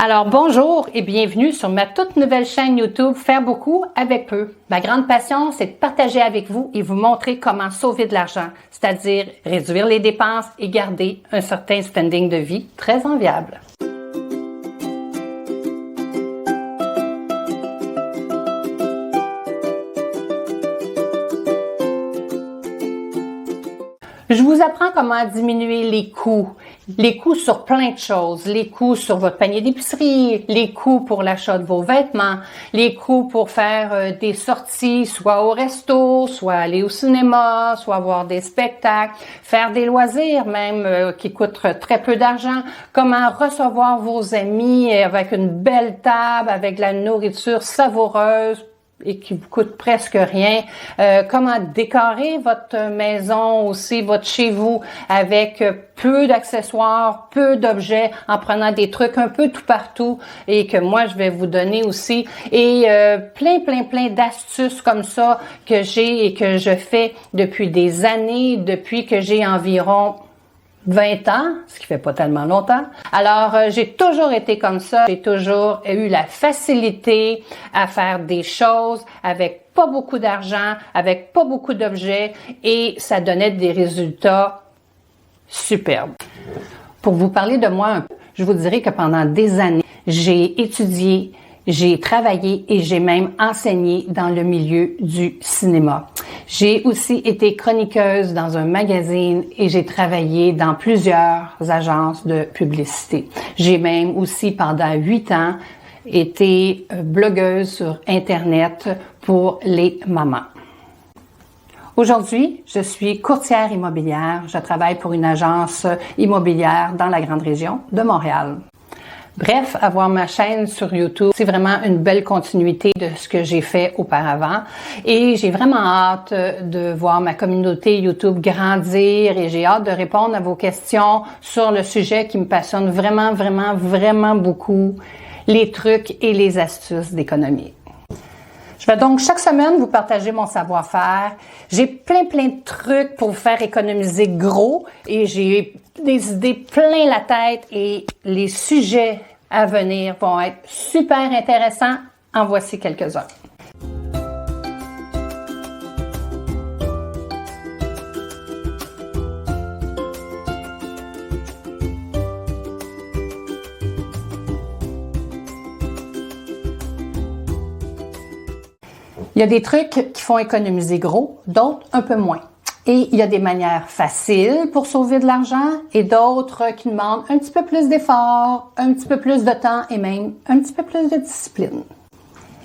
Alors bonjour et bienvenue sur ma toute nouvelle chaîne YouTube Faire beaucoup avec peu. Ma grande passion, c'est de partager avec vous et vous montrer comment sauver de l'argent, c'est-à-dire réduire les dépenses et garder un certain standing de vie très enviable. Je vous apprends comment diminuer les coûts sur plein de choses, les coûts sur votre panier d'épicerie, les coûts pour l'achat de vos vêtements, les coûts pour faire des sorties, soit au resto, soit aller au cinéma, soit voir des spectacles, faire des loisirs même qui coûtent très peu d'argent, comment recevoir vos amis avec une belle table, avec de la nourriture savoureuse, et qui vous coûte presque rien. Comment décorer votre maison aussi, votre chez vous, avec peu d'accessoires, peu d'objets, en prenant des trucs un peu tout partout et que moi je vais vous donner aussi. Et plein d'astuces comme ça que j'ai et que je fais depuis des années, depuis que j'ai environ 20 ans, ce qui fait pas tellement longtemps. Alors, j'ai toujours été comme ça. J'ai toujours eu la facilité à faire des choses avec pas beaucoup d'argent, avec pas beaucoup d'objets et ça donnait des résultats superbes. Pour vous parler de moi un peu, je vous dirais que pendant des années, j'ai étudié, j'ai travaillé et j'ai même enseigné dans le milieu du cinéma. J'ai aussi été chroniqueuse dans un magazine et j'ai travaillé dans plusieurs agences de publicité. J'ai même aussi pendant 8 ans été blogueuse sur Internet pour les mamans. Aujourd'hui, je suis courtière immobilière. Je travaille pour une agence immobilière dans la grande région de Montréal. Bref, avoir ma chaîne sur YouTube, c'est vraiment une belle continuité de ce que j'ai fait auparavant. Et j'ai vraiment hâte de voir ma communauté YouTube grandir et j'ai hâte de répondre à vos questions sur le sujet qui me passionne vraiment beaucoup, les trucs et les astuces d'économie. Je vais donc chaque semaine vous partager mon savoir-faire. J'ai plein de trucs pour vous faire économiser gros et j'ai des idées plein la tête et les sujets à venir vont être super intéressants. En voici quelques-uns. Il y a des trucs qui font économiser gros, d'autres un peu moins. Et il y a des manières faciles pour sauver de l'argent et d'autres qui demandent un petit peu plus d'effort, un petit peu plus de temps et même un petit peu plus de discipline.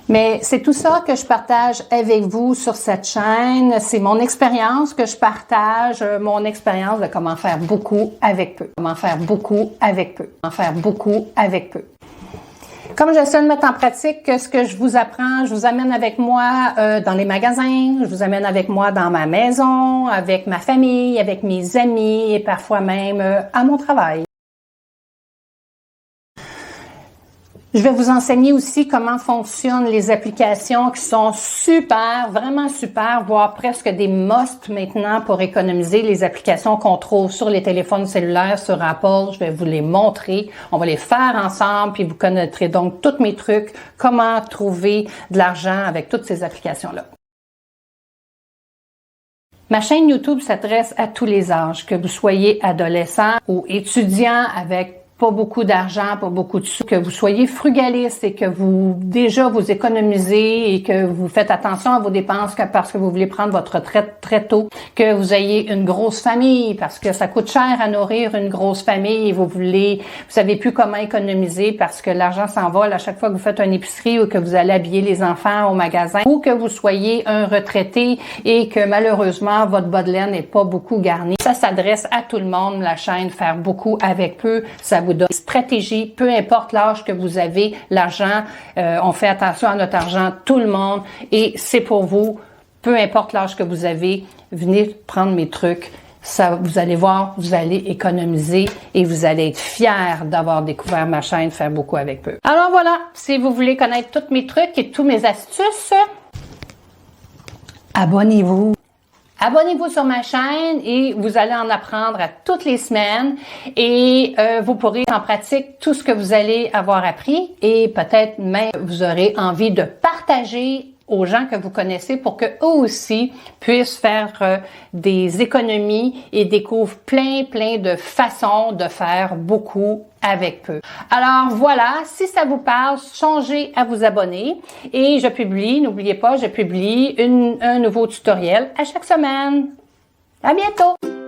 Mais c'est tout ça que je partage avec vous sur cette chaîne. C'est mon expérience que je partage, mon expérience de comment faire beaucoup avec peu. Comment faire beaucoup avec peu. Comment faire beaucoup avec peu. Comme j'essaie de mettre en pratique ce que je vous apprends, je vous amène avec moi dans les magasins, je vous amène avec moi dans ma maison, avec ma famille, avec mes amis et parfois même à mon travail. Je vais vous enseigner aussi comment fonctionnent les applications qui sont vraiment super, voire presque des must maintenant pour économiser. Les applications qu'on trouve sur les téléphones cellulaires, sur Apple, je vais vous les montrer. On va les faire ensemble, puis vous connaîtrez donc tous mes trucs, comment trouver de l'argent avec toutes ces applications-là. Ma chaîne YouTube s'adresse à tous les âges, que vous soyez adolescent ou étudiant avec pas beaucoup d'argent, pas beaucoup de sous, que vous soyez frugaliste et que vous économisez et que vous faites attention à vos dépenses parce que vous voulez prendre votre retraite très tôt, que vous ayez une grosse famille parce que ça coûte cher à nourrir une grosse famille et vous savez plus comment économiser parce que l'argent s'envole à chaque fois que vous faites une épicerie ou que vous allez habiller les enfants au magasin, ou que vous soyez un retraité et que malheureusement votre bas de laine n'est pas beaucoup garni. Ça s'adresse à tout le monde, la chaîne Faire beaucoup avec peu. Ça vous donne des stratégies, peu importe l'âge que vous avez, l'argent, on fait attention à notre argent, tout le monde, et c'est pour vous, peu importe l'âge que vous avez, venez prendre mes trucs. Ça, vous allez voir, vous allez économiser et vous allez être fiers d'avoir découvert ma chaîne Faire beaucoup avec peu. Alors voilà, si vous voulez connaître tous mes trucs et tous mes astuces, abonnez-vous. Abonnez-vous sur ma chaîne et vous allez en apprendre à toutes les semaines et vous pourrez en pratique tout ce que vous allez avoir appris et peut-être même vous aurez envie de partager aux gens que vous connaissez pour que eux aussi puissent faire des économies et découvrent plein de façons de faire beaucoup avec peu. Alors voilà, si ça vous parle, songez à vous abonner et je publie, n'oubliez pas, je publie un nouveau tutoriel à chaque semaine. À bientôt!